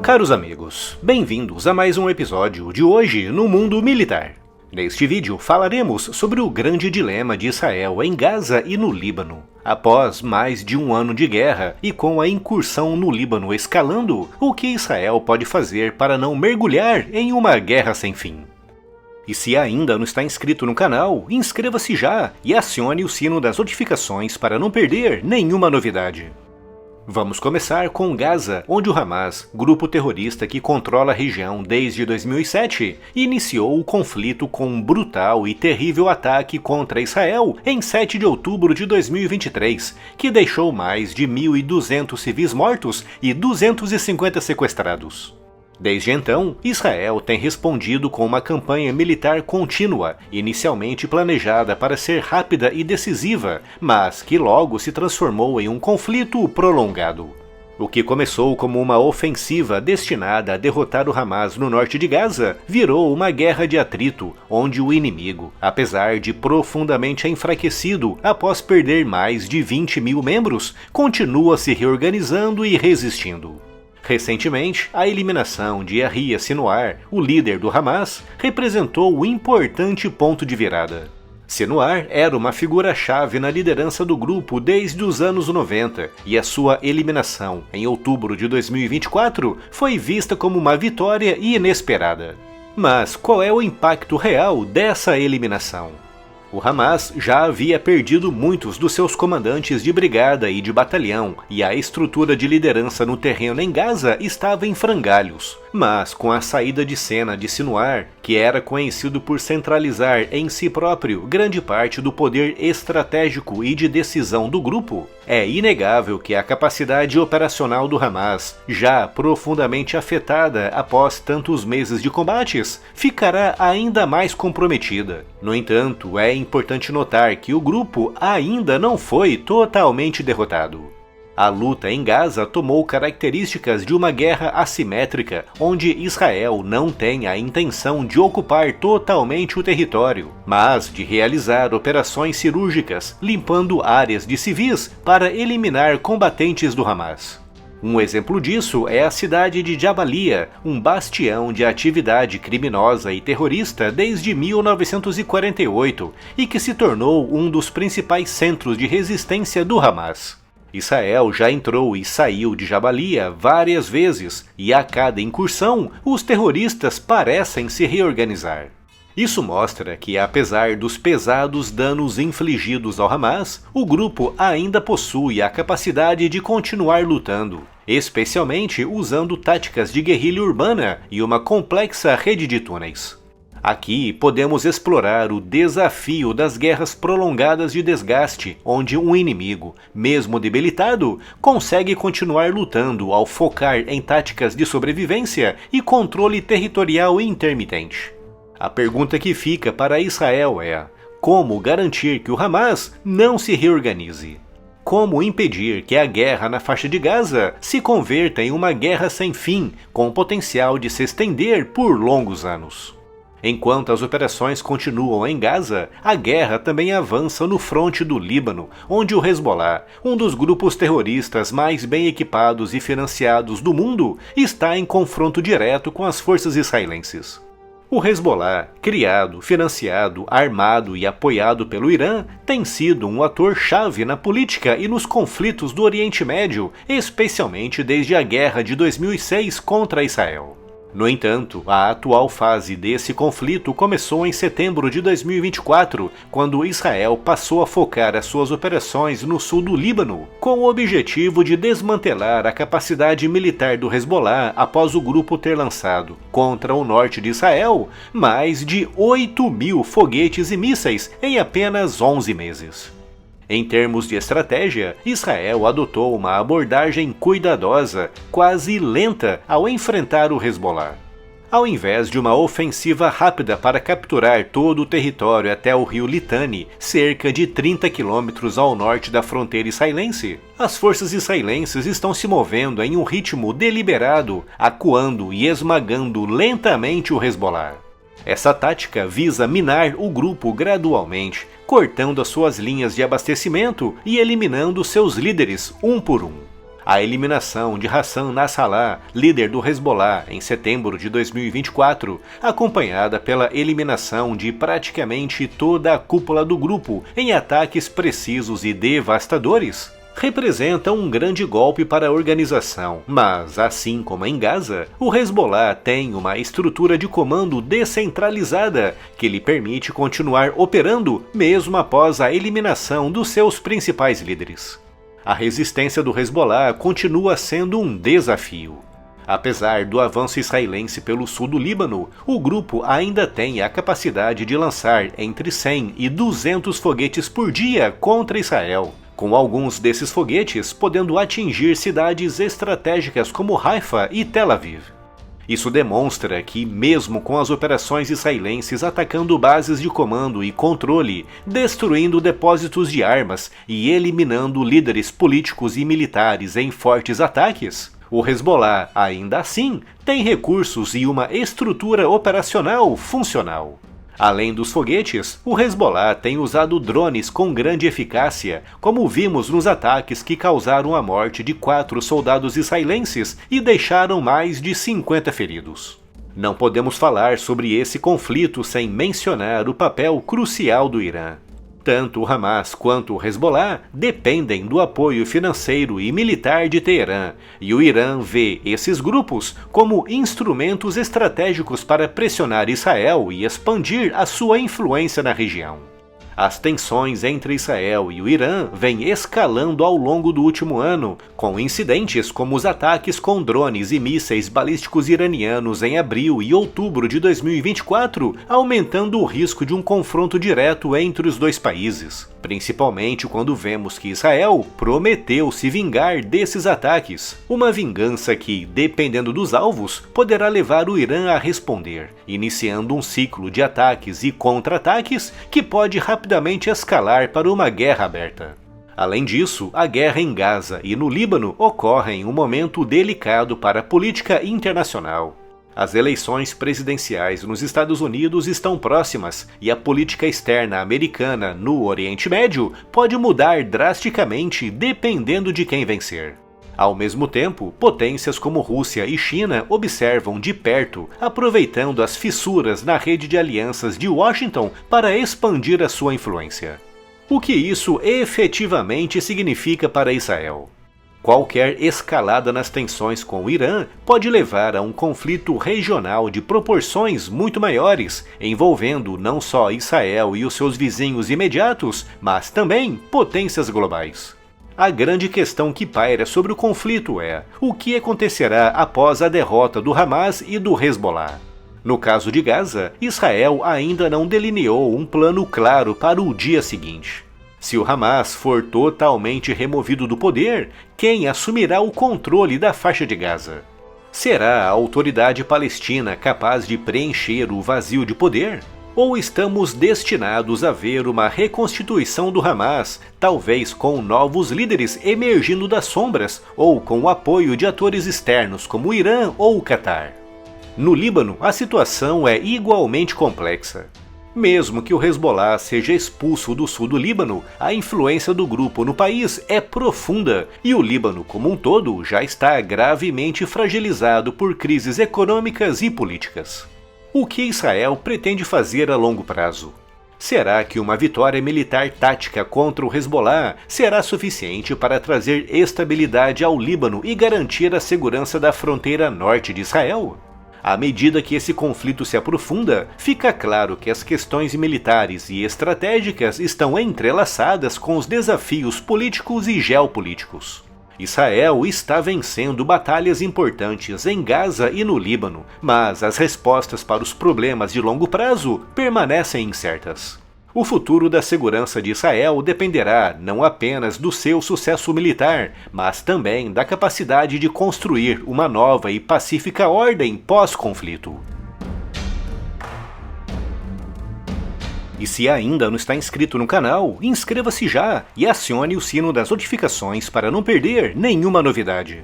Caros amigos, bem-vindos a mais um episódio de Hoje no Mundo Militar. Neste vídeo falaremos sobre o grande dilema de Israel em Gaza e no Líbano. Após mais de um ano de guerra e com a incursão no Líbano escalando, o que Israel pode fazer para não mergulhar em uma guerra sem fim? E se ainda não está inscrito no canal, inscreva-se já e acione o sino das notificações para não perder nenhuma novidade. Vamos começar com Gaza, onde o Hamas, grupo terrorista que controla a região desde 2007, iniciou o conflito com um brutal e terrível ataque contra Israel em 7 de outubro de 2023, que deixou mais de 1.200 civis mortos e 250 sequestrados. Desde então, Israel tem respondido com uma campanha militar contínua, inicialmente planejada para ser rápida e decisiva, mas que logo se transformou em um conflito prolongado. O que começou como uma ofensiva destinada a derrotar o Hamas no norte de Gaza, virou uma guerra de atrito, onde o inimigo, apesar de profundamente enfraquecido após perder mais de 20 mil membros, continua se reorganizando e resistindo. Recentemente, a eliminação de Yahya Sinwar, o líder do Hamas, representou um importante ponto de virada. Sinwar era uma figura-chave na liderança do grupo desde os anos 90, e a sua eliminação, em outubro de 2024, foi vista como uma vitória inesperada. Mas qual é o impacto real dessa eliminação? O Hamas já havia perdido muitos dos seus comandantes de brigada e de batalhão, e a estrutura de liderança no terreno em Gaza estava em frangalhos. Mas com a saída de cena de Sinwar, que era conhecido por centralizar em si próprio grande parte do poder estratégico e de decisão do grupo, é inegável que a capacidade operacional do Hamas, já profundamente afetada após tantos meses de combates, ficará ainda mais comprometida. No entanto, é importante notar que o grupo ainda não foi totalmente derrotado. A luta em Gaza tomou características de uma guerra assimétrica, onde Israel não tem a intenção de ocupar totalmente o território, mas de realizar operações cirúrgicas, limpando áreas de civis para eliminar combatentes do Hamas. Um exemplo disso é a cidade de Jabalia, um bastião de atividade criminosa e terrorista desde 1948 e que se tornou um dos principais centros de resistência do Hamas. Israel já entrou e saiu de Jabalia várias vezes, e a cada incursão, os terroristas parecem se reorganizar. Isso mostra que, apesar dos pesados danos infligidos ao Hamas, o grupo ainda possui a capacidade de continuar lutando, especialmente usando táticas de guerrilha urbana e uma complexa rede de túneis. Aqui podemos explorar o desafio das guerras prolongadas de desgaste, onde um inimigo, mesmo debilitado, consegue continuar lutando ao focar em táticas de sobrevivência e controle territorial intermitente. A pergunta que fica para Israel é: como garantir que o Hamas não se reorganize? Como impedir que a guerra na faixa de Gaza se converta em uma guerra sem fim, com potencial de se estender por longos anos? Enquanto as operações continuam em Gaza, a guerra também avança no fronte do Líbano, onde o Hezbollah, um dos grupos terroristas mais bem equipados e financiados do mundo, está em confronto direto com as forças israelenses. O Hezbollah, criado, financiado, armado e apoiado pelo Irã, tem sido um ator-chave na política e nos conflitos do Oriente Médio, especialmente desde a guerra de 2006 contra Israel. No entanto, a atual fase desse conflito começou em setembro de 2024, quando Israel passou a focar as suas operações no sul do Líbano, com o objetivo de desmantelar a capacidade militar do Hezbollah após o grupo ter lançado, contra o norte de Israel, mais de 8.000 foguetes e mísseis em apenas 11 meses. Em termos de estratégia, Israel adotou uma abordagem cuidadosa, quase lenta, ao enfrentar o Hezbollah. Ao invés de uma ofensiva rápida para capturar todo o território até o rio Litani, cerca de 30 quilômetros ao norte da fronteira israelense, as forças israelenses estão se movendo em um ritmo deliberado, acuando e esmagando lentamente o Hezbollah. Essa tática visa minar o grupo gradualmente, cortando as suas linhas de abastecimento e eliminando seus líderes um por um. A eliminação de Hassan Nasrallah, líder do Hezbollah, em setembro de 2024, acompanhada pela eliminação de praticamente toda a cúpula do grupo em ataques precisos e devastadores, representa um grande golpe para a organização, mas, assim como em Gaza, o Hezbollah tem uma estrutura de comando descentralizada que lhe permite continuar operando mesmo após a eliminação dos seus principais líderes. A resistência do Hezbollah continua sendo um desafio. Apesar do avanço israelense pelo sul do Líbano, o grupo ainda tem a capacidade de lançar entre 100 e 200 foguetes por dia contra Israel, com alguns desses foguetes podendo atingir cidades estratégicas como Haifa e Tel Aviv. Isso demonstra que, mesmo com as operações israelenses atacando bases de comando e controle, destruindo depósitos de armas e eliminando líderes políticos e militares em fortes ataques, o Hezbollah, ainda assim, tem recursos e uma estrutura operacional funcional. Além dos foguetes, o Hezbollah tem usado drones com grande eficácia, como vimos nos ataques que causaram a morte de 4 soldados israelenses e deixaram mais de 50 feridos. Não podemos falar sobre esse conflito sem mencionar o papel crucial do Irã. Tanto o Hamas quanto o Hezbollah dependem do apoio financeiro e militar de Teherã, e o Irã vê esses grupos como instrumentos estratégicos para pressionar Israel e expandir a sua influência na região. As tensões entre Israel e o Irã vêm escalando ao longo do último ano, com incidentes como os ataques com drones e mísseis balísticos iranianos em abril e outubro de 2024, aumentando o risco de um confronto direto entre os dois países, principalmente quando vemos que Israel prometeu se vingar desses ataques, uma vingança que, dependendo dos alvos, poderá levar o Irã a responder, iniciando um ciclo de ataques e contra-ataques que pode rapidamente escalar para uma guerra aberta. Além disso, a guerra em Gaza e no Líbano ocorre em um momento delicado para a política internacional. As eleições presidenciais nos Estados Unidos estão próximas e a política externa americana no Oriente Médio pode mudar drasticamente dependendo de quem vencer. Ao mesmo tempo, potências como Rússia e China observam de perto, aproveitando as fissuras na rede de alianças de Washington para expandir a sua influência. O que isso efetivamente significa para Israel? Qualquer escalada nas tensões com o Irã pode levar a um conflito regional de proporções muito maiores, envolvendo não só Israel e os seus vizinhos imediatos, mas também potências globais. A grande questão que paira sobre o conflito é: o que acontecerá após a derrota do Hamas e do Hezbollah? No caso de Gaza, Israel ainda não delineou um plano claro para o dia seguinte. Se o Hamas for totalmente removido do poder, quem assumirá o controle da faixa de Gaza? Será a autoridade palestina capaz de preencher o vazio de poder? Ou estamos destinados a ver uma reconstituição do Hamas, talvez com novos líderes emergindo das sombras, ou com o apoio de atores externos como o Irã ou o Catar? No Líbano, a situação é igualmente complexa. Mesmo que o Hezbollah seja expulso do sul do Líbano, a influência do grupo no país é profunda e o Líbano como um todo já está gravemente fragilizado por crises econômicas e políticas. O que Israel pretende fazer a longo prazo? Será que uma vitória militar tática contra o Hezbollah será suficiente para trazer estabilidade ao Líbano e garantir a segurança da fronteira norte de Israel? À medida que esse conflito se aprofunda, fica claro que as questões militares e estratégicas estão entrelaçadas com os desafios políticos e geopolíticos. Israel está vencendo batalhas importantes em Gaza e no Líbano, mas as respostas para os problemas de longo prazo permanecem incertas. O futuro da segurança de Israel dependerá não apenas do seu sucesso militar, mas também da capacidade de construir uma nova e pacífica ordem pós-conflito. E se ainda não está inscrito no canal, inscreva-se já e acione o sino das notificações para não perder nenhuma novidade.